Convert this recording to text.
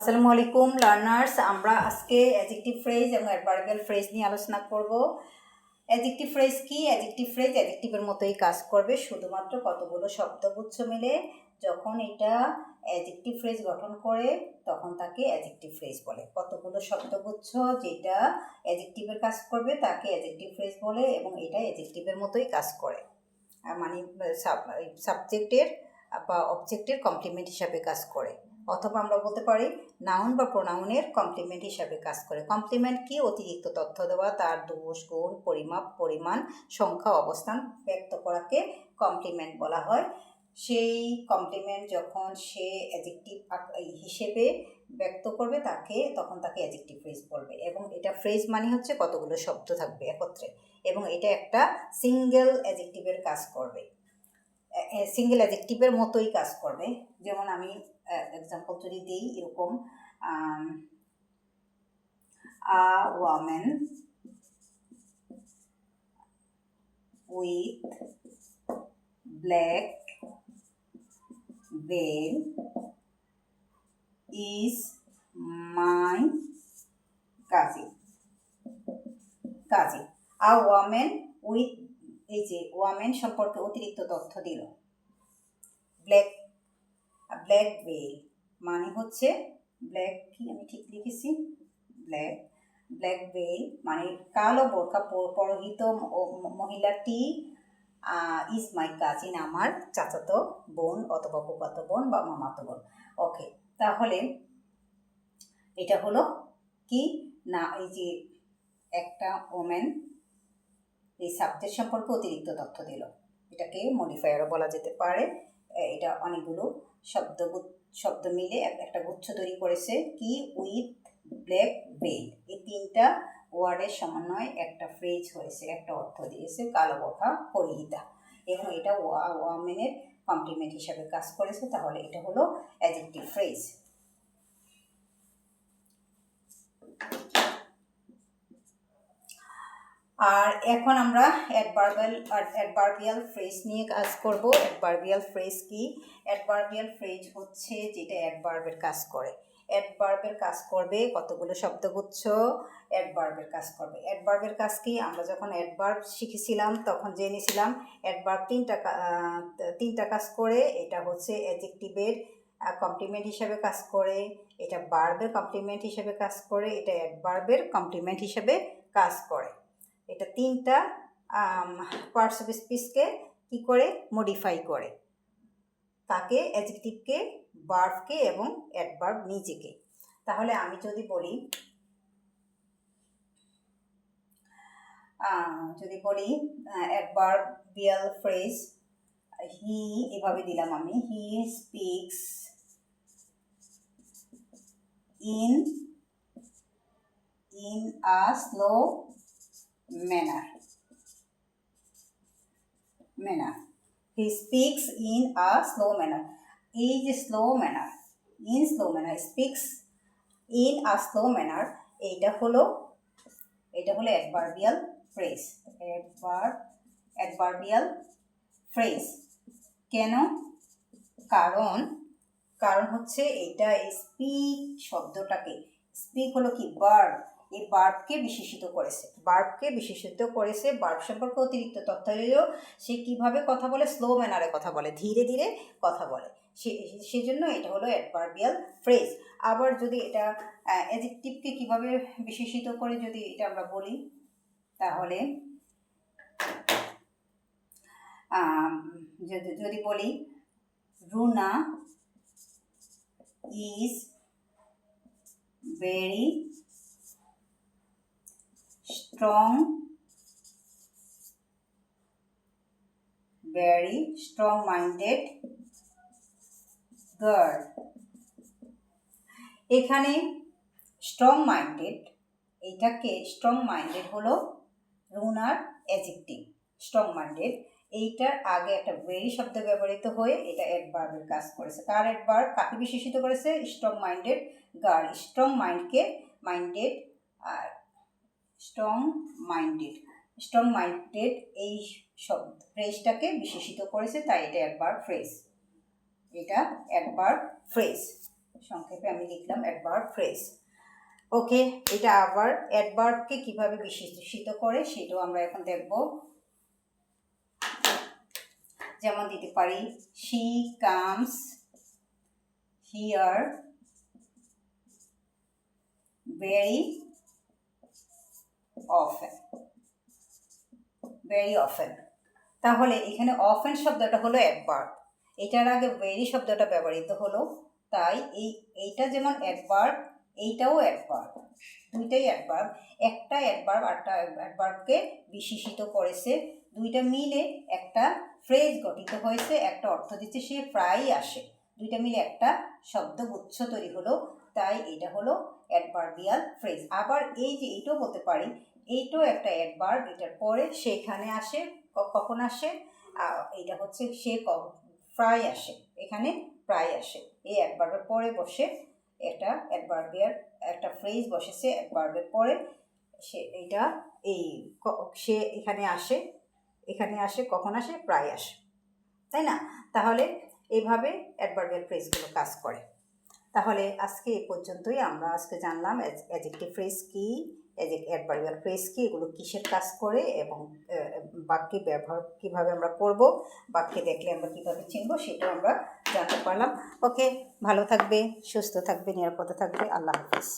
আসসালামু আলাইকুম লার্নার্স, আমরা আজকে অ্যাডজেক্টিভ ফ্রেজ এবং অ্যাডভার্বিয়াল ফ্রেজ নিয়ে আলোচনা করব। অ্যাডজেক্টিভ ফ্রেজ কি? অ্যাডজেক্টিভ ফ্রেজ অ্যাডজেক্টিভের মতোই কাজ করবে, শুধুমাত্র কতগুলো শব্দগুচ্ছ মিলে যখন এটা অ্যাডজেক্টিভ ফ্রেজ গঠন করে তখন তাকে অ্যাডজেক্টিভ ফ্রেজ বলে। কতগুলো শব্দগুচ্ছ যেটা অ্যাডজেক্টিভের কাজ করবে তাকে অ্যাডজেক্টিভ ফ্রেজ বলে এবং এটা অ্যাডজেক্টিভের মতোই কাজ করে, মানে সাবজেক্টের বা অবজেক্টের কমপ্লিমেন্ট হিসাবে কাজ করে, অথবা আমরা বলতে পারি নাউন বা প্রোনাউনের কমপ্লিমেন্ট হিসাবে কাজ করে। কমপ্লিমেন্ট কি? অতিরিক্ত তথ্য দেওয়া, তার দোষ, গুণ, পরিমাপ, পরিমাণ, সংখ্যা, অবস্থান ব্যক্ত করাকে কমপ্লিমেন্ট বলা হয়। সেই কমপ্লিমেন্ট যখন সে অ্যাডজেক্টিভ হিসেবে ব্যক্ত করবে তখন তাকে অ্যাডজেক্টিভ ফ্রেজ বলবে। এবং এটা ফ্রেজ মানে হচ্ছে কতগুলো শব্দ থাকবে একত্রে, এবং এটা একটা সিঙ্গেল অ্যাডজেক্টিভের কাজ করবে, সিঙ্গেল অ্যাডজেক্টিভের মতোই কাজ করবে। যেমন আমি এক্সাম্পল যদি দিই এরকম, a woman with black veil is my cousin. A woman with, এই যে ওয়ামেন সম্পর্কে অতিরিক্ত তথ্য দিল। ব্ল্যাক ভেল মানে হচ্ছে ব্ল্যাক, কি আমি ঠিক লিখেছি? ব্ল্যাক ভেল মানে কালো বোরকা পরিহিত মহিলাটি ইজ মাই কাজিন, আমার চাচাতো বোন অথবা ফুফাতো বোন বা মামাতো বোন। ওকে, তাহলে এটা হলো কি না, এই যে একটা ওমেন এই সাবজেক্ট সম্পর্কে অতিরিক্ত তথ্য দিল, এটাকে মডিফায়ারও বলা যেতে পারে। এটা অনেকগুলো শব্দ মিলে একটা গুচ্ছ তৈরি করেছে, কি? উইথ ব্ল্যাক ভেল, এই তিনটা ওয়ার্ডের সমন্বয়ে একটা ফ্রেজ হয়েছে, একটা অর্থ দিয়েছে কালো বোরকা পরিহিতা, এবং এটা ওয়ামেনের কমপ্লিমেন্ট হিসাবে কাজ করেছে। তাহলে এটা হলো অ্যাডজেক্টিভ ফ্রেজ। আর এখন আমরা অ্যাডভার্বিয়াল ফ্রেজ নিয়ে কাজ করব। অ্যাডভার্বিয়াল ফ্রেজ কি? অ্যাডভার্বিয়াল ফ্রেজ হচ্ছে যেটা অ্যাডভার্বের কাজ করে। অ্যাডভার্বের কাজ করবে কতগুলো শব্দগুচ্ছ অ্যাডভার্বের কাজ করবে। অ্যাডভার্বের কাজ কি? আমরা যখন অ্যাডভার্ব শিখেছিলাম তখন জেনেছিলাম অ্যাডভার্ব তিনটা কাজ করে। এটা হচ্ছে অ্যাডজেক্টিভের কমপ্লিমেন্ট হিসাবে কাজ করে, এটা ভার্বের কমপ্লিমেন্ট হিসাবে কাজ করে, এটা অ্যাডভার্বের কমপ্লিমেন্ট হিসাবে কাজ করে। এটা তিনটা পার্টস অফ স্পিচকে কী করে? মডিফাই করে, তাকে অ্যাডজেক্টিভকে, ভার্বকে এবং অ্যাডভার্ব নিজেকে। তাহলে আমি যদি বলি অ্যাডভার্বিয়াল ফ্রেজ, হি, এভাবে দিলাম আমি, he speaks in a slow manner. He speaks in a slow manner. Slow manner. Speaks in a slow manner. এটা হলো অ্যাডভার্বিয়াল ফ্রেজ। অ্যাডভার্বিয়াল ফ্রেজ কেন? কারণ হচ্ছে এটা স্পিক শব্দটাকে, স্পিক হলো কি? ভার্ব, এই ভার্বকে বিশেষিত করেছে। ভার্ব সম্পর্কে অতিরিক্ত তথ্য দিলেও সে কীভাবে কথা বলে? স্লো ম্যানারে কথা বলে, ধীরে ধীরে কথা বলে, সেজন্য এটা হলো অ্যাডভার্বিয়াল ফ্রেজ। আবার যদি এটা অ্যাডজেক্টিভকে কীভাবে বিশেষিত করে যদি এটা আমরা বলি, তাহলে যদি বলি Runa is very strong-minded girl. এখানে স্ট্রং মাইন্ডেড, এইটাকে স্ট্রং মাইন্ডেড হলো রুনার অ্যাডজেক্টিভ। স্ট্রং মাইন্ডেড এইটার আগে একটা ভেরি শব্দ ব্যবহৃত হয়ে এটা অ্যাডভার্বের কাজ করেছে। তার অ্যাডভার্ব কাকে বিশেষিত করেছে? Strong minded girl. Strong minded এই ফ্রেজটাকে বিশেষিত করেছে, তাই এটা অ্যাডভার্ব ফ্রেজ। সংক্ষেপে আমি লিখলাম অ্যাডভার্ব ফ্রেজ। ওকে, এটা আবার অ্যাডভার্বকে কিভাবে বিশেষিত করে সেটাও আমরা এখন দেখব। যেমন দিতে পারি she comes here very often, very often. তাহলে এখানে অফেন শব্দটা হলো অ্যাডভার্ব, এটার আগে ভেরি শব্দটা ব্যবহৃত হলো, তাই এইটা যেমন অ্যাডভার্ব, এইটাও অ্যাডভার্ব, দুইটাই অ্যাডভার্ব। একটা অ্যাডভার্ব আরটা অ্যাডভার্বকে বিশেষিত করেছে, দুইটা মিলে একটা ফ্রেজ গঠিত হয়েছে, একটা অর্থ দিচ্ছে সে প্রায়ই আসে, দুইটা মিলে একটা শব্দগুচ্ছ তৈরি হলো, তাই এটা হলো অ্যাডভার্বিয়াল ফ্রেজ। আবার এই যে এইটাও বলতে পারি, এইটাও একটা অ্যাডভার্ব, এটার পরে সেখানে আসে, কখন আসে, এটা হচ্ছে সে প্রায় আসে, এখানে প্রায় আসে, এই অ্যাডভার্বের পরে বসে এটা অ্যাডভার্বিয়াল একটা ফ্রেজ বসেছে অ্যাডভার্বের পরে, সে এইটা এই সে এখানে আসে, এখানে আসে, কখন আসে, প্রায় আসে, তাই না? তাহলে এইভাবে অ্যাডভার্বিয়াল ফ্রেজগুলো কাজ করে। তাহলে আজকে এই পর্যন্তই। আমরা আজকে জানলাম অ্যাডজেক্টিভ ফ্রেজ কী, অ্যাডভার্বিয়াল ফ্রেজ কী, এগুলো কিসের কাজ করে এবং বাক্যে ব্যবহার কীভাবে আমরা করব, বাক্যে দেখলে আমরা কীভাবে চিনব সেটাও আমরা জানতে পারলাম। ওকে, ভালো থাকবে, সুস্থ থাকবে, নিরাপদে থাকবে। আল্লাহ হাফিজ।